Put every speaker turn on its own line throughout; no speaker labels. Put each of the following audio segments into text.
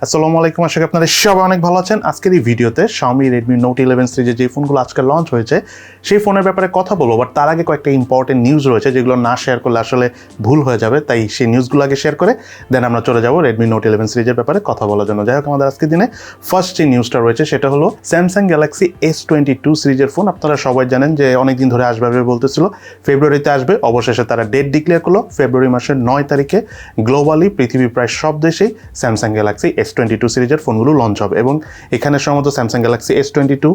আসসালামু আলাইকুম, আশা করি আপনারা সবাই অনেক ভালো আছেন। আজকের এই ভিডিওতে Xiaomi Redmi Note 11 সিরিজের যে ফোনগুলো আজকে লঞ্চ হয়েছে সেই ফোনের ব্যাপারে কথা বলবো, বাট তার আগে কয়েকটা ইম্পর্টেন্ট নিউজ রয়েছে যেগুলো না শেয়ার করলে আসলে ভুল হয়ে যাবে, তাই সেই নিউজগুলো আগে শেয়ার করে দেন আমরা চলে যাবো Redmi Note 11 সিরিজের ব্যাপারে কথা বলার জন্য। যাই হোক, আমাদের আজকের দিনে ফার্স্ট যে নিউজটা রয়েছে সেটা হলো Samsung Galaxy S22 সিরিজের ফোন। আপনারা সবাই জানেন যে অনেকদিন ধরে আসবে বলতেছিল, ফেব্রুয়ারিতে আসবে। অবশেষে তারা ডেট ডিক্লেয়ার করলো, ফেব্রুয়ারি মাসের 9 তারিখে গ্লোবালি পৃথিবীর প্রায় সব দেশেই Samsung Galaxy S22 সিরিজের ফোনগুলো লঞ্চ হবে এবং এখানে সম্ভবত Samsung Galaxy S22,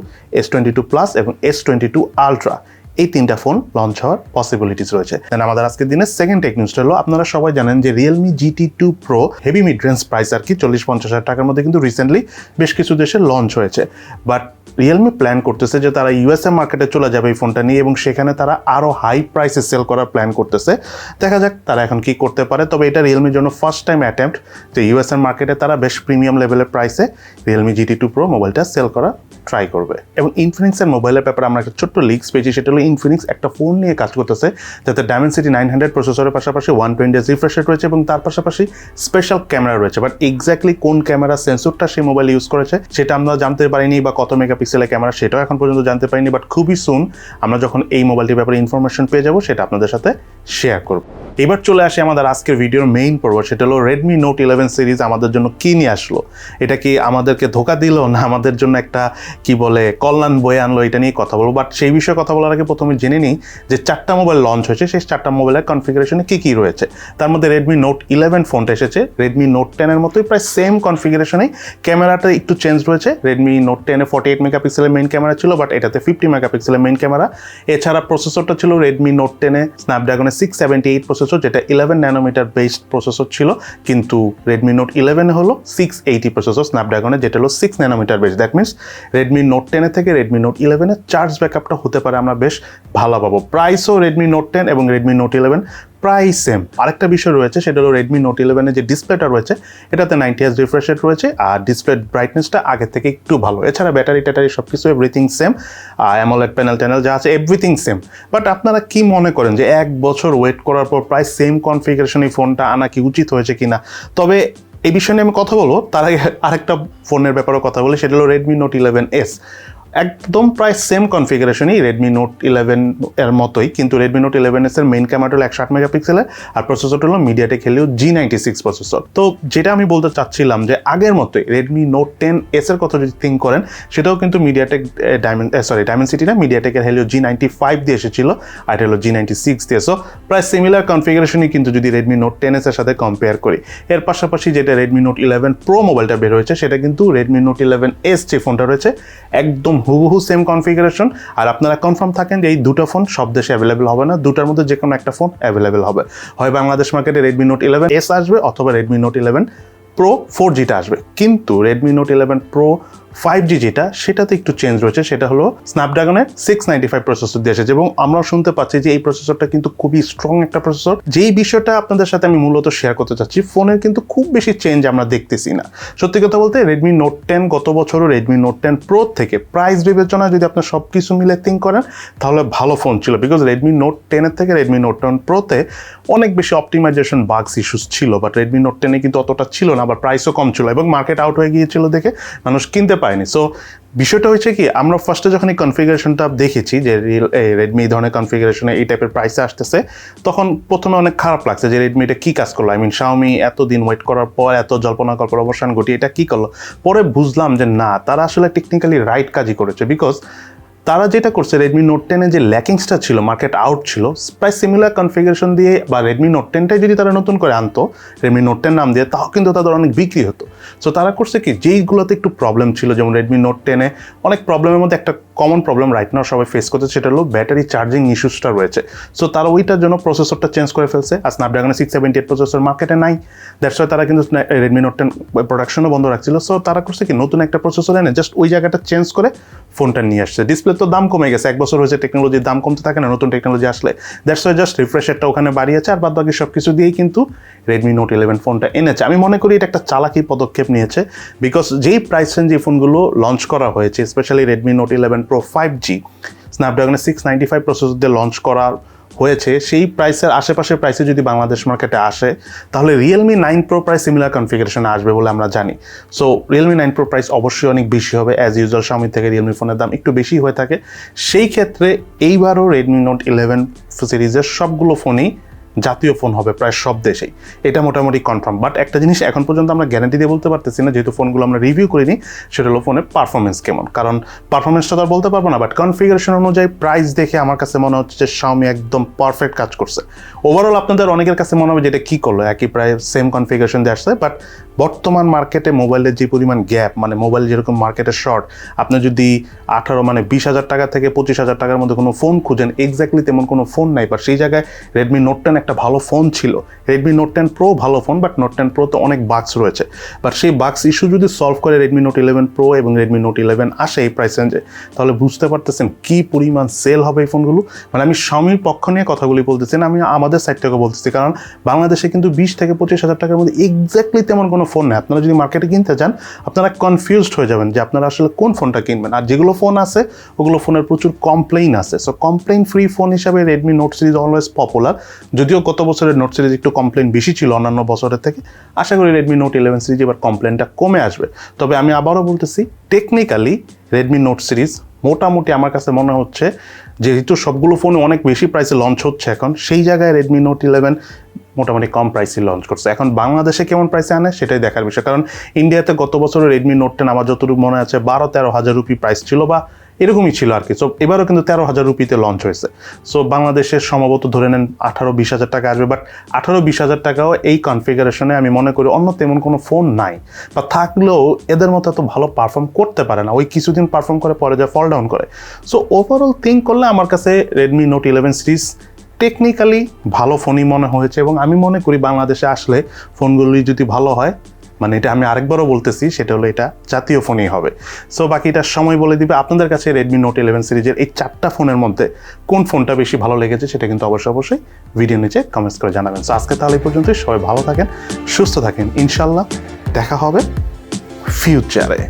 S22 Plus এবং S22 Ultra এই তিনটা ফোন লঞ্চ হওয়ার পসিবিলিটিস রয়েছে। দেন আমাদের আজকের দিনে সেকেন্ড টেক নিউজটা হলো, আপনারা সবাই জানেন যে Realme GT2 Pro heavy mid range price আর কি 40-50 হাজার টাকার মধ্যে কিন্তু রিসেন্টলি বেশ কিছু দেশে লঞ্চ হয়েছে। বাট Realme প্ল্যান করতেছে যে তারা ইউএসএ মার্কেটে চলে যাবে এই ফোনটা নিয়ে এবং সেখানে তারা আরও হাই প্রাইসে সেল করার প্ল্যান করতেছে। দেখা যাক তারা এখন কি করতে পারে। তবে এটা Realmeর জন্য ফার্স্ট টাইম অ্যাটেম্প্ট যে ইউএসএ মার্কেটে তারা বেশ প্রিমিয়াম লেভেলের প্রাইসে Realme GT2 Pro মোবাইলটা সেল করা ট্রাই করবে। এবং ইনফিনিক্সের মোবাইলের ব্যাপারে আমরা একটা ছোট্ট লিক্স পেয়েছি, সেটা হলো ইনফিনিক্স একটা ফোন নিয়ে কাজ করতেছে যাতে Dimensity 900 প্রসেসরের পাশাপাশি 120 রিফ্রেশ রেট রয়েছে এবং তার পাশাপাশি স্পেশাল ক্যামেরা রয়েছে। বাট এক্স্যাক্টলি কোন ক্যামেরা সেন্সরটা সেই মোবাইল ইউজ করেছে সেটা আমরা জানতে পারিনি, বা কত মেগাপিক্সেলের ক্যামেরা সেটাও এখন পর্যন্ত জানতে পারিনি। বাট খুবই সুন আমরা যখন এই মোবাইলটির ব্যাপারে ইনফরমেশন পেয়ে যাবো সেটা আপনাদের সাথে শেয়ার করব। এবার চলে আসি আমাদের আজকের ভিডিওর মেইন পর্ব, সেটা হলো Redmi Note 11 সিরিজ আমাদের জন্য কি নিয়ে আসলো। এটা কি আমাদেরকে ধোকা দিল না আমাদের জন্য একটা কি বলে কল্যাণ বয়ে আনলো, এটা নিয়ে কথা বলবো। বাট সেই বিষয়ে কথা বলার আগে প্রথমে জেনে নিই যে 4টা মোবাইল লঞ্চ হয়েছে, সেই 4টা মোবাইলের কনফিগারেশনে কি রয়েছে। তার মধ্যে Redmi Note 11 ফোনটা এসেছে Redmi Note 10 এর মতোই প্রায় সেম কনফিগারেশনেই, ক্যামেরাটা একটু চেঞ্জ রয়েছে। Redmi Note 10 এ 48 মেগাপিক্সেলের মেইন ক্যামেরা ছিল, বাট এটাতে 50 মেগাপিক্সেলের মেইন ক্যামেরা। এছাড়া প্রসেসরটা ছিল Redmi Note 10 এ স্ন্যাপড্রাগনের 678 প্রসেসর, যেটা 11 ন্যানোমিটার বেসড প্রসেসর ছিল, কিন্তু Redmi Note 11 এ হলো 680 প্রসেসর স্ন্যাপড্রাগনের, যেটা হলো 6 nanometre based. That means Redmi Note 10 এর থেকে Redmi Note 11 এর চার্জ ব্যাকআপটা হতে পারে আমরা বেশ ভালো পাবো। প্রাইসও Redmi Note 10 এবং Redmi Note 11 প্রায় সেম। আরেকটা বিষয় রয়েছে, সেটা হলো Redmi Note 11 এর যে ডিসপ্লেটা রয়েছে এটাতে 90 হার্জ রিফ্রেশ রেট রয়েছে আর ডিসপ্লে ব্রাইটনেসটা আগের থেকে একটু ভালো। এছাড়া ব্যাটারি সব কিছু এভরিথিং সেম, অ্যামোলেড প্যানেল যা আছে এভরিথিং সেম। বাট আপনারা কি মনে করেন যে 1 বছর ওয়েট করার পর প্রায় সেম কনফিগারেশন এই ফোনটা আনা কি উচিত হয়েছে কিনা? তবে এই বিষয় নিয়ে আমি কথা বলবো, তার আগে আরেকটা ফোনের ব্যাপারেও কথা বলি, সেটা হলো Redmi Note 11S। একদম প্রায় সেম কনফিগারেশনই Redmi Note 11 এর মতোই, কিন্তু Redmi Note 11S এর মেইন ক্যামেরাটা হলো 108 মেগাপিক্সেলের আর প্রসেসরটা হলো MediaTek Helio G96 প্রসেসর। তো যেটা আমি বলতে চাচ্ছিলাম যে আগের মতোই Redmi Note 10S এর কথা যদি থিঙ্ক করেন, সেটাও কিন্তু Dimensity না, MediaTek এর Helio G95 দিয়ে এসেছিল আর এটা হলো G96 দিয়ে। সো প্রায় সিমিলার কনফিগারেশনই কিন্তু যদি Redmi Note 10S এর সাথে কম্পেয়ার করি। এর পাশাপাশি যেটা Redmi Note 11 Pro মোবাইলটা বের হয়েছে সেটা কিন্তু Redmi Note 11S যে ফোনটা রয়েছে একদম হুবহু সেম কনফিগারেশন। আর আপনারা কনফার্ম থাকেন যে এই দুটো ফোন সব দেশে অ্যাভেলেবেল হবে না, দুটার মধ্যে যে কোনো একটা ফোন অ্যাভেলেবেল হবে। হয় বাংলাদেশ মার্কেটে Redmi Note 11S আসবে অথবা Redmi Note 11 Pro 4Gটা আসবে। কিন্তু Redmi Note 11 Pro 5G যেটা, সেটাতে একটু চেঞ্জ রয়েছে, সেটা হলো স্ন্যাপড্রাগনের 695 প্রসেসর দিয়ে এসেছে এবং আমরা শুনতে পাচ্ছি যে এই প্রসেসরটা কিন্তু খুবই স্ট্রং একটা প্রসেসর। যেই বিষয়টা আপনাদের সাথে আমি মূলত শেয়ার করতে চাচ্ছি, ফোনের কিন্তু খুব বেশি চেঞ্জ আমরা দেখতেছি না। সত্যি কথা বলতে Redmi Note 10 গত বছরও Redmi Note 10 Pro থেকে প্রাইস বিবেচনায় যদি আপনার সব কিছু মিলে থিঙ্ক করেন তাহলে ভালো ফোন ছিল, বিকজ Redmi Note 10 এর থেকে Redmi Note 10 Proতে অনেক বেশি অপটিমাইজেশন বাগস ইস্যুস ছিল, বাট Redmi Note 10 এ কিন্তু অতটা ছিল না, আবার প্রাইসও কম ছিল এবং মার্কেট আউট হয়ে গিয়েছিল দেখে মানুষ কিনতে পায়নি। সো বিষয়টা হয়েছে কি, আমরা ফার্স্টে যখন এই কনফিগারেশনটা দেখেছি যে Redmi এই ধরনের কনফিগারেশনে এই টাইপের প্রাইসে আসতেছে, তখন প্রথমে অনেক খারাপ লাগছে যে Redmi এটা কী কাজ করলো। Xiaomi এতদিন ওয়েট করার পর এত জল্পনা কল্পনার অবসান ঘটিয়ে এটা কী করলো। পরে বুঝলাম যে না, তারা আসলে টেকনিক্যালি রাইট কাজই করেছে, বিকজ তারা যেটা করছে Redmi Note 10 এ যে ল্যাকিংসটা ছিল, মার্কেট আউট ছিল, প্রায় সিমিলার কনফিগারেশন দিয়ে বা Redmi Note 10টাই যদি তারা নতুন করে আনতো Redmi Note 10 নাম দিয়ে, তাও কিন্তু তাদের অনেক বিক্রি হতো। সো তারা করছে কি, যেইগুলোতে একটু প্রবলেম ছিল, যেমন Redmi Note 10 এ অনেক প্রবলেমের মধ্যে একটা কমন প্রবলেম রাইট নাও সবাই ফেস করছে, সেটা হলো ব্যাটারি চার্জিং ইস্যুসটা রয়েছে। সো তারা ওইটার জন্য প্রসেসরটা চেঞ্জ করে ফেলছে আর স্ন্যাপড্রাগনের 678 প্রসেসর মার্কেটে নাই। দ্যাটস ওয়াই তারা কিন্তু Redmi Note 10 প্রোডাকশনও বন্ধ রাখছিল। সো তারা করছে কি, নতুন একটা প্রসেসর এনে জাস্ট ওই জায়গাটা চেঞ্জ করে ফোনটা নিয়ে আসছে। ডিসপ্লে তো দাম কমে গেছে, 1 বছর হয়েছে, টেকনোলজির দাম কমতে থাকে না নতুন টেকনোলজি আসলে। দ্যাটস ওয়াই জাস্ট রিফ্রেশ রেটটা ওখানে বাড়িয়েছে আর বাদ বাকি সব কিছু দিয়েই কিন্তু Redmi Note 11 ফোনটা এনেছে। আমি মনে করি এটা একটা চালাকি পদক্ষেপ নিয়েছে, বিকজ যেই প্রাইস রেঞ্জ এই ফোনগুলো লঞ্চ করা হয়েছে, specially Redmi Note 11 Pro 5G স্ন্যাপড্রাগনের 695 processor দিয়ে লঞ্চ করার হয়েছে সেই প্রাইসের আশেপাশের প্রাইসে যদি বাংলাদেশ মার্কেটে আসে তাহলে রিয়েলমি 9 প্রো প্রাইস সিমিলার কনফিগারেশনে আসবে বলে আমরা জানি। সো রিয়েলমি 9 প্রো প্রাইস অবশ্যই অনেক বেশি হবে, অ্যাজ ইউজুয়াল শাওমি থেকে রিয়েলমি ফোনের দাম একটু বেশি হয়ে থাকে। সেই ক্ষেত্রে এইবারও রেডমি নোট 11 সিরিজের সবগুলো ফোনই জাতীয় ফোন হবে প্রায় সব দেশেই, এটা মোটামুটি কনফার্ম। বাট একটা জিনিস এখন পর্যন্ত আমরা গ্যারান্টি দিয়ে বলতে পারতেছি না, যেহেতু ফোনগুলো আমরা রিভিউ করিনি, সেটা হলো ফোনের পারফরমেন্স কেমন। কারণ পারফরমেন্সটা তো আর বলতে পারবো না, বাট কনফিগারেশন অনুযায়ী প্রাইস দেখে আমার কাছে মনে হচ্ছে যে শাওমি একদম পারফেক্ট কাজ করছে। ওভারঅল আপনাদের অনেকের কাছে মনে হবে যে এটা কী করলো, একই প্রায় সেম কনফিগারেশন দিয়ে আসছে, বাট বর্তমান মার্কেটে মোবাইলের যে পরিমাণ গ্যাপ, মানে মোবাইল যেরকম মার্কেটের শর্ট, আপনি যদি 20,000 টাকা থেকে 25,000 টাকার মধ্যে কোনো ফোন খুঁজেন, এক্স্যাক্টলি তেমন কোনো ফোন নাই। বাট সেই জায়গায় রেডমি নোট 10 একটা ভালো ফোন ছিল, রেডমি নোট 10 প্রো ভালো ফোন, বাট নোট 10 প্রোতে অনেক বাগস রয়েছে। বাট সেই বাগস ইস্যু যদি সলভ করে রেডমি নোট 11 প্রো এবং রেডমি নোট 11 আসে এই প্রাইস রেঞ্জে, তাহলে বুঝতে পারতেছেন কী পরিমাণ সেল হবে এই ফোনগুলো। মানে আমি শাওমির পক্ষ নিয়ে কথাগুলি বলতেছি না, আমি আমাদের সাইড থেকে বলতেছি, কারণ বাংলাদেশে কিন্তু 20 থেকে 25,000 টাকার মধ্যে এক্স্যাক্টলি তেমন কোনো ফোন নেই। আপনারা যদি মার্কেটে কিনতে যান আপনারা কনফিউজড হয়ে যাবেন যে আপনারা আসলে কোন ফোনটা কিনবেন। আর যেগুলো ফোন আছে ওগুলো ফোনের প্রচুর কমপ্লেইন আছে। সো কমপ্লেইন ফ্রি ফোন হিসাবে Redmi note series always popular, যদিও গত বছরের নোট সিরিজ একটু কমপ্লেইন বেশি ছিল অন্যান্য বছরের থেকে। আশা করি রেডমি নোট 11 সিরিজ এবার কমপ্লেইনটা কমে আসবে। তবে আমি আবারও বলতেছি, টেকনিক্যালি রেডমি নোট সিরিজ মোটামুটি আমার কাছে মনে হচ্ছে, যেহেতু সবগুলো ফোন অনেক বেশি প্রাইসে লঞ্চ হচ্ছে এখন, সেই জায়গায় রেডমি নোট 11 মোটামুটি কম প্রাইসে লঞ্চ করছে। এখন বাংলাদেশে কেমন প্রাইসে আনে সেটাই দেখার বিষয়, কারণ ইন্ডিয়াতে গত বছর রেডমি নোট 10 আমার যতটুকু মনে আছে 12-13 হাজার রুপি প্রাইস ছিল, বা এরকমই ছিল আর কি। সো এবারও কিন্তু 13,000 রুপিতে লঞ্চ হয়েছে। সো বাংলাদেশের সম্ভবত ধরে নেন 18-20 হাজার টাকা আসবে, বাট 18-20 হাজার টাকাও এই কনফিগারেশনে আমি মনে করি অন্য তেমন কোনো ফোন নাই, বা থাকলেও এদের মতো এত ভালো পারফর্ম করতে পারে না। ওই কিছুদিন পারফর্ম করে পরে যা ফল ডাউন করে। সো ওভারঅল থিঙ্ক করলে আমার কাছে রেডমি নোট 11 সিরিজ টেকনিক্যালি ভালো ফোনই মনে হয়েছে, এবং আমি মনে করি বাংলাদেশে আসলে ফোনগুলি যদি ভালো হয়, মানে এটা আমি আরেকবারও বলতেছি, সেটা হলো এটা জাতীয় ফোনই হবে। সো বাকিটার সময় বলে দিবে। আপনাদের কাছে রেডমি নোট 11 সিরিজের এই 4টা ফোনের মধ্যে কোন ফোনটা বেশি ভালো লেগেছে সেটা কিন্তু অবশ্যই ভিডিও নিচে কমেন্টস করে জানাবেন। সো আজকে তাহলে এই পর্যন্তই। সবাই ভালো থাকেন, সুস্থ থাকেন, ইনশাল্লাহ দেখা হবে ফিউচারে।